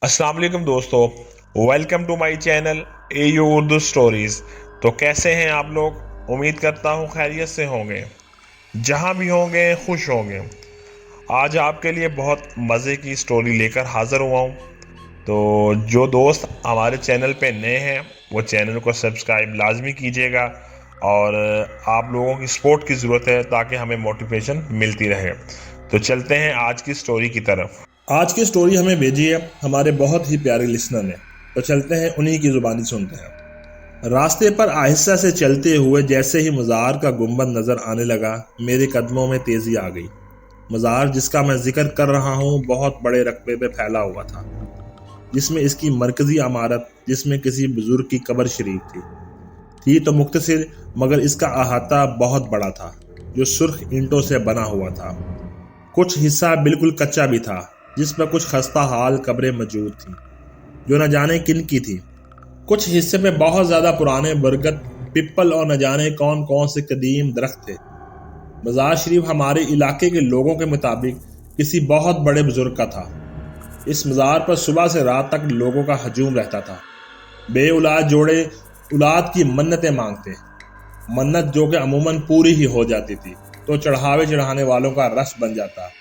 अस्सलाम वालेकुम दोस्तों, welcome to my channel AU Urdu stories. तो कैसे हैं आप लोग? उम्मीद करता हूँ खैरियत से होंगे। जहाँ भी होंगे खुश होंगे। आज आपके लिए बहुत मज़े की स्टोरी लेकर हाज़िर हुआ हूँ। तो जो दोस्त हमारे चैनल पे नए हैं वो चैनल को सब्सक्राइब लाजमी कीजिएगा। और आप लोगों की सपोर्ट की ज़रूरत है ताकि हमें मोटिवेशन मिलती रहे। तो चलते हैं आज की स्टोरी की तरफ। आज की स्टोरी हमें भेजी है हमारे बहुत ही प्यारे लिसनर ने। तो चलते हैं उन्हीं की जुबानी सुनते हैं। रास्ते पर आहिस्ता से चलते हुए जैसे ही मज़ार का गुंबद नज़र आने लगा, मेरे कदमों में तेज़ी आ गई। मज़ार जिसका मैं जिक्र कर रहा हूँ बहुत बड़े रकबे पे फैला हुआ था, जिसमें इसकी मरकजी इमारत जिसमें किसी बुजुर्ग की कब्र शरीफ थी तो मुख्तसर, मगर इसका अहाता बहुत बड़ा था, जो सुर्ख ईंटों से बना हुआ था। कुछ हिस्सा बिल्कुल कच्चा भी था, जिस पर कुछ खस्ता हाल कब्रें मौजूद थीं, जो न जाने किन की थी। कुछ हिस्से में बहुत ज़्यादा पुराने बरगद, पिपल और न जाने कौन कौन से कदीम दरख्त थे। मज़ार शरीफ हमारे इलाके के लोगों के मुताबिक किसी बहुत बड़े बुजुर्ग का था। इस मज़ार पर सुबह से रात तक लोगों का हजूम रहता था। बे औलाद जोड़े औलाद की मन्नतें मांगते, मन्नत जो कि अमूमन पूरी ही हो जाती थी तो चढ़ावे चढ़ाने वालों का रस बन जाता।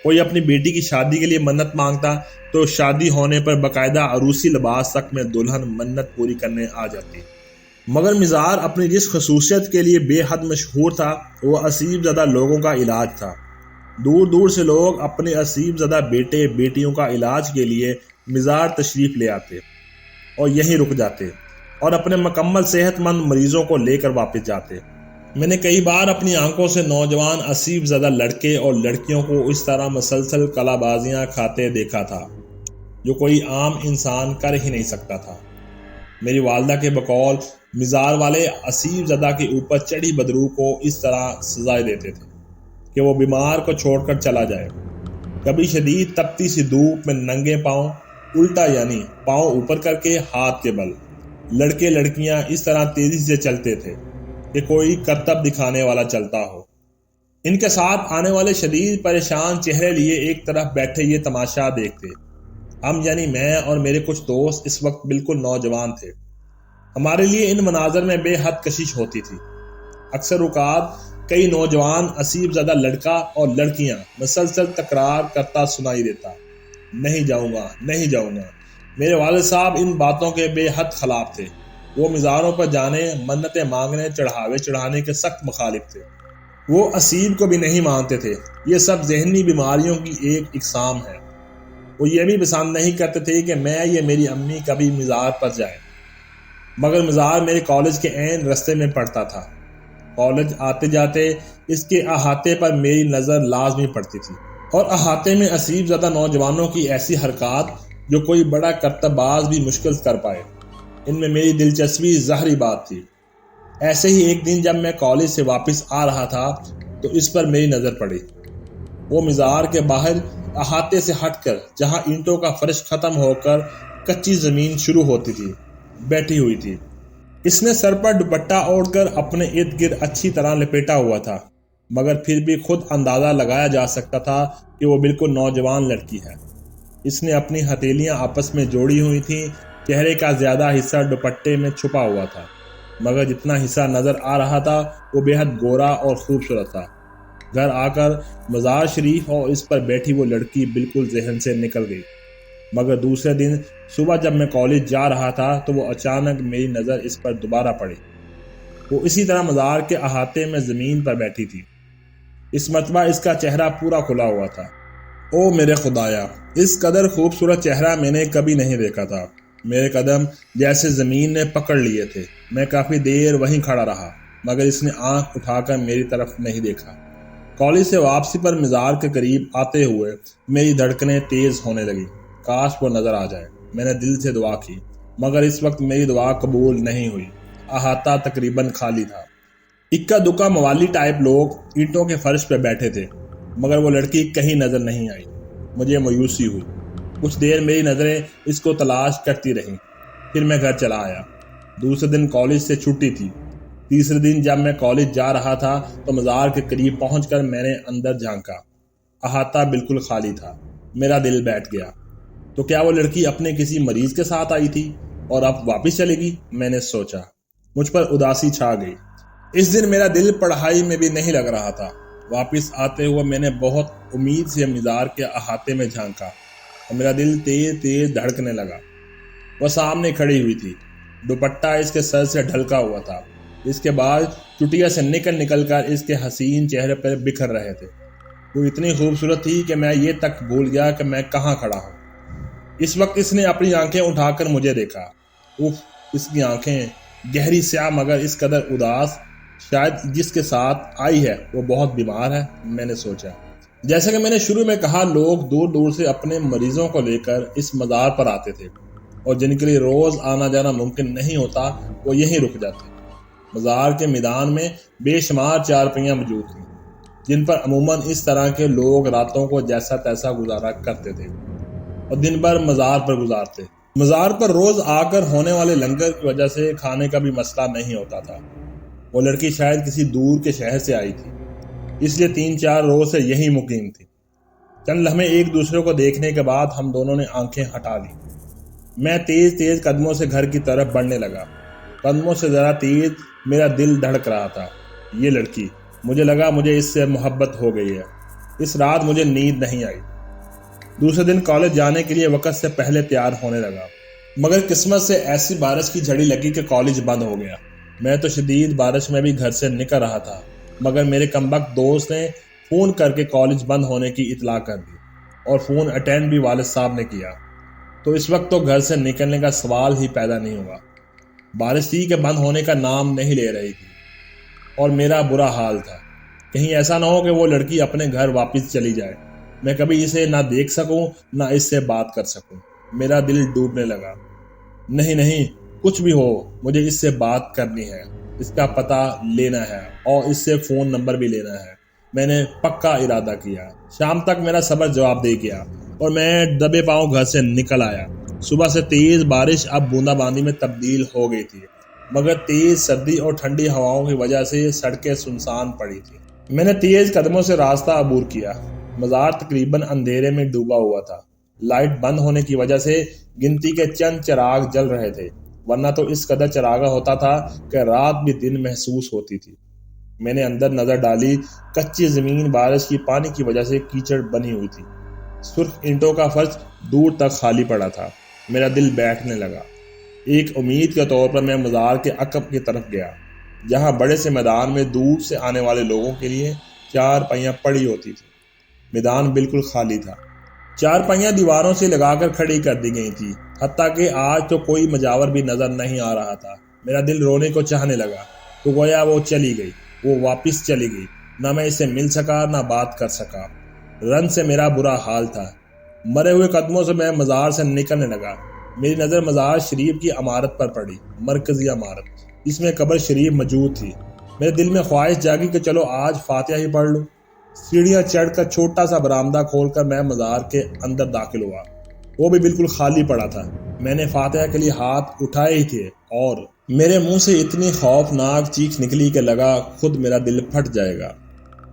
कोई अपनी बेटी की शादी के लिए मन्नत मांगता तो शादी होने पर बाकायदा अरूसी लिबास तक में दुल्हन मन्नत पूरी करने आ जाती। मगर मिज़ार अपनी जिस खसूसियत के लिए बेहद मशहूर था वो असीब ज़दा लोगों का इलाज था। दूर दूर से लोग अपने असीब ज़दा बेटे बेटियों का इलाज के लिए मिज़ार तशरीफ़ ले आते और यहीं रुक जाते और अपने मुकम्मल सेहतमंद मरीजों को लेकर वापस जाते। मैंने कई बार अपनी आंखों से नौजवान असीब ज़दा लड़के और लड़कियों को इस तरह मसलसल कलाबाजियाँ खाते देखा था, जो कोई आम इंसान कर ही नहीं सकता था। मेरी वालदा के बकौल मिज़ार वाले असीब ज़दा के ऊपर चढ़ी बदरू को इस तरह सजाएं देते थे कि वो बीमार को छोड़कर चला जाए। कभी शदीद तपती सी धूप में नंगे पाँव उल्टा, यानी पाँव ऊपर करके हाथ के बल, लड़के लड़कियां इस तरह तेजी से चलते थे कि कोई करतब दिखाने वाला चलता हो। इनके साथ आने वाले शदीद परेशान चेहरे लिए एक तरफ बैठे ये तमाशा देखते। हम यानी मैं और मेरे कुछ दोस्त इस वक्त बिल्कुल नौजवान थे। हमारे लिए इन मनाजर में बेहद कशिश होती थी। अक्सर औकात कई नौजवान असीब ज़्यादा लड़का और लड़कियां मसलसल तकरार करता सुनाई देता, नहीं जाऊंगा नहीं जाऊंगा। मेरे वालिद साहब इन बातों के बेहद खिलाफ थे। वो मिज़ारों पर जाने, मन्नतें मांगने, चढ़ावे चढ़ाने के सख्त मुखालिफ थे। वो असीब को भी नहीं मानते थे। ये सब जहनी बीमारियों की एक इकसाम है। वो ये भी पसंद नहीं करते थे कि मैं या मेरी अम्मी कभी मिज़ार पर जाए। मगर मिज़ार मेरे कॉलेज के ऐन रास्ते में पड़ता था। कॉलेज आते जाते इसके अहाते पर मेरी नज़र लाजमी पड़ती थी, और अहाते में असीब ज़्यादा नौजवानों की ऐसी हरकत जो कोई बड़ा करतबाज भी मुश्किल कर पाए। इनमें मेरी दिलचस्पी ज़ाहरी बात थी। ऐसे ही एक दिन जब मैं कॉलेज से वापस आ रहा था तो इस पर मेरी नज़र पड़ी। वो मिज़ार के बाहर अहाते से हटकर, जहाँ ईंटों का फर्श ख़त्म होकर कच्ची ज़मीन शुरू होती थी, बैठी हुई थी। इसने सर पर दुपट्टा ओढ़कर अपने इर्द गिर्द अच्छी तरह लपेटा हुआ था, मगर फिर भी खुद अंदाज़ा लगाया जा सकता था कि वो बिल्कुल नौजवान लड़की है। इसने अपनी हथेलियां आपस में जोड़ी हुई थीं। चेहरे का ज़्यादा हिस्सा दुपट्टे में छुपा हुआ था, मगर जितना हिस्सा नज़र आ रहा था वो बेहद गोरा और खूबसूरत था। घर आकर मज़ार शरीफ और इस पर बैठी वो लड़की बिल्कुल जहन से निकल गई। मगर दूसरे दिन सुबह जब मैं कॉलेज जा रहा था तो वो अचानक मेरी नज़र इस पर दोबारा पड़ी। वो इसी तरह मज़ार के अहाते में ज़मीन पर बैठी थी। इस मरतबा इसका चेहरा पूरा खुला हुआ था। ओ मेरे खुदाया, इस कदर खूबसूरत चेहरा मैंने कभी नहीं देखा था। मेरे कदम जैसे ज़मीन ने पकड़ लिए थे। मैं काफ़ी देर वहीं खड़ा रहा, मगर इसने आंख उठाकर मेरी तरफ नहीं देखा। कॉलेज से वापसी पर मिज़ार के करीब आते हुए मेरी धड़कनें तेज़ होने लगी। काश वो नज़र आ जाए। मैंने दिल से दुआ की, मगर इस वक्त मेरी दुआ कबूल नहीं हुई। अहाता तकरीबन खाली था। इक्का दुक्का मवाली टाइप लोग ईंटों के फर्श पर बैठे थे, मगर वो लड़की कहीं नज़र नहीं आई। मुझे मायूसी हुई। कुछ देर मेरी नज़रें इसको तलाश करती रहीं। फिर मैं घर चला आया। दूसरे दिन कॉलेज से छुट्टी थी। तीसरे दिन जब मैं कॉलेज जा रहा था तो मज़ार के करीब पहुंचकर मैंने अंदर झांका। अहाता बिल्कुल खाली था। मेरा दिल बैठ गया। तो क्या वो लड़की अपने किसी मरीज के साथ आई थी और अब वापस चलेगी? मैंने सोचा। मुझ पर उदासी छा गई। इस दिन मेरा दिल पढ़ाई में भी नहीं लग रहा था। वापस आते हुए मैंने बहुत उम्मीद से मज़ार के अहाते में झांका और मेरा दिल तेज तेज धड़कने लगा। वह सामने खड़ी हुई थी। दुपट्टा इसके सर से ढलका हुआ था। इसके बाद चुटिया से निकल कर इसके हसीन चेहरे पर बिखर रहे थे। वो इतनी खूबसूरत थी कि मैं ये तक भूल गया कि मैं कहाँ खड़ा हूँ। इस वक्त इसने अपनी आंखें उठाकर मुझे देखा। उफ, इसकी आंखें गहरी स्याह मगर इस कदर उदास। शायद जिसके साथ आई है वो बहुत बीमार है, मैंने सोचा। जैसे कि मैंने शुरू में कहा, लोग दूर दूर से अपने मरीजों को लेकर इस मज़ार पर आते थे और जिनके लिए रोज़ आना जाना मुमकिन नहीं होता वो यहीं रुक जाते। मज़ार के मैदान में बेशुमार चारपाइयाँ मौजूद थीं जिन पर अमूमन इस तरह के लोग रातों को जैसा तैसा गुजारा करते थे और दिन भर मज़ार पर गुजारते। मज़ार पर रोज़ आकर होने वाले लंगर की वजह से खाने का भी मसला नहीं होता था। वो लड़की शायद किसी दूर के शहर से आई थी, इसलिए 3-4 रोज़ से यहीं मुकीम थी। चंद लम्हे एक दूसरे को देखने के बाद हम दोनों ने आंखें हटा ली। मैं तेज तेज कदमों से घर की तरफ बढ़ने लगा। कदमों से ज़रा तेज मेरा दिल धड़क रहा था। ये लड़की, मुझे लगा मुझे इससे मोहब्बत हो गई है। इस रात मुझे नींद नहीं आई। दूसरे दिन कॉलेज जाने के लिए वक्त से पहले तैयार होने लगा, मगर किस्मत से ऐसी बारिश की झड़ी लगी कि कॉलेज बंद हो गया। मैं तो शदीद बारिश में भी घर से निकल रहा था, मगर मेरे कमबख्त दोस्त ने फ़ोन करके कॉलेज बंद होने की इतला कर दी और फ़ोन अटेंड भी वालिद साहब ने किया। तो इस वक्त तो घर से निकलने का सवाल ही पैदा नहीं हुआ। बारिश थी कि बंद होने का नाम नहीं ले रही थी और मेरा बुरा हाल था। कहीं ऐसा ना हो कि वो लड़की अपने घर वापस चली जाए, मैं कभी इसे ना देख सकूं ना इससे बात कर सकूं। मेरा दिल डूबने लगा। नहीं नहीं, कुछ भी हो, मुझे इससे बात करनी है, इसका पता लेना है और इससे फ़ोन नंबर भी लेना है। मैंने पक्का इरादा किया। शाम तक मेरा सब्र जवाब दे गया और मैं दबे पांव घर से निकल आया। सुबह से तेज़ बारिश अब बूंदाबांदी में तब्दील हो गई थी, मगर तेज़ सर्दी और ठंडी हवाओं की वजह से सड़कें सुनसान पड़ी थी। मैंने तेज़ कदमों से रास्ता अबूर किया। मज़ार तकरीबन अंधेरे में डूबा हुआ था। लाइट बंद होने की वजह से गिनती के चंद चिराग जल रहे थे, वरना तो इस कदर चरागा होता था कि रात भी दिन महसूस होती थी। मैंने अंदर नज़र डाली। कच्ची ज़मीन बारिश की पानी की वजह से कीचड़ बनी हुई थी। सुर्ख ईंटों का फर्श दूर तक खाली पड़ा था। मेरा दिल बैठने लगा। एक उम्मीद के तौर पर मैं मज़ार के अकब की तरफ गया, जहाँ बड़े से मैदान में दूर से आने वाले लोगों के लिए चारपाइयाँ पड़ी होती थी। मैदान बिल्कुल खाली था। चारपाइयाँ दीवारों से लगाकर खड़ी कर दी गई थी, हत्ता कि आज तो कोई मजावर भी नजर नहीं आ रहा था। मेरा दिल रोने को चाहने लगा। तो गोया वो चली गई, वो वापस चली गई। ना मैं इससे मिल सका ना बात कर सका। रन से मेरा बुरा हाल था। मरे हुए कदमों से मैं मज़ार से निकलने लगा। मेरी नज़र मज़ार शरीफ की इमारत पर पड़ी, मरकज़ी इमारत। इसमें कब्र शरीफ मौजूद थी। मेरे दिल में ख्वाहिश जागी कि चलो आज फातिहा ही पढ़ लूँ। सीढ़ियाँ चढ़कर छोटा सा बरामदा खोलकर मैं मज़ार के अंदर दाखिल हुआ। वो भी बिल्कुल खाली पड़ा था। मैंने फातिहा के लिए हाथ उठाए ही थे और मेरे मुंह से इतनी खौफनाक चीख निकली कि लगा खुद मेरा दिल फट जाएगा।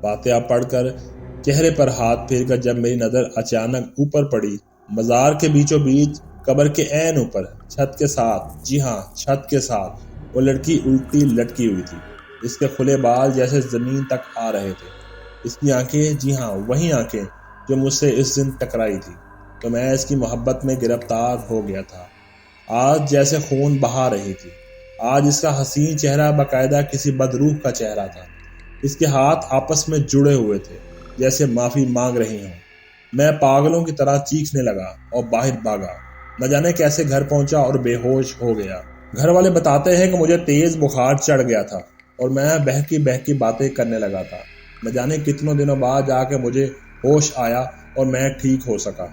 फातिहा पढ़कर चेहरे पर हाथ फेरकर जब मेरी नज़र अचानक ऊपर पड़ी, मज़ार के बीचों बीच कब्र के ऐन ऊपर छत के साथ, जी हाँ छत के साथ, वो लड़की उल्टी लटकी हुई थी। इसके खुले बाल जैसे ज़मीन तक आ रहे थे। इसकी आंखें, जी हाँ वही आंखें जो मुझसे इस दिन टकराई थी। तो मैं इसकी मोहब्बत में गिरफ्तार हो गया था। आज जैसे खून बहा रही थी। आज इसका हसीन चेहरा बाकायदा किसी बदरूह का चेहरा था। इसके हाथ आपस में जुड़े हुए थे, जैसे माफ़ी मांग रही हूँ। मैं पागलों की तरह चीखने लगा और बाहर भागा। न जाने कैसे घर पहुंचा और बेहोश हो गया। घर वाले बताते हैं कि मुझे तेज़ बुखार चढ़ गया था और मैं बहकी बातें करने लगा था। न जाने कितनों दिनों बाद जाके मुझे होश आया और मैं ठीक हो सका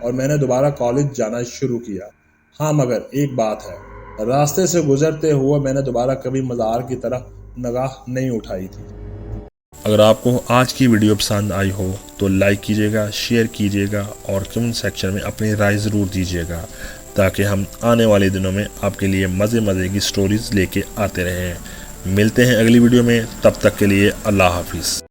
और मैंने दोबारा कॉलेज जाना शुरू किया। हाँ, मगर एक बात है, रास्ते से गुजरते हुए मैंने दोबारा कभी मज़ार की तरफ निगाह नहीं उठाई थी। अगर आपको आज की वीडियो पसंद आई हो तो लाइक कीजिएगा, शेयर कीजिएगा और कमेंट सेक्शन में अपनी राय ज़रूर दीजिएगा, ताकि हम आने वाले दिनों में आपके लिए मज़े की स्टोरीज़ लेके आते रहें। मिलते हैं अगली वीडियो में, तब तक के लिए अल्लाह हाफिज़।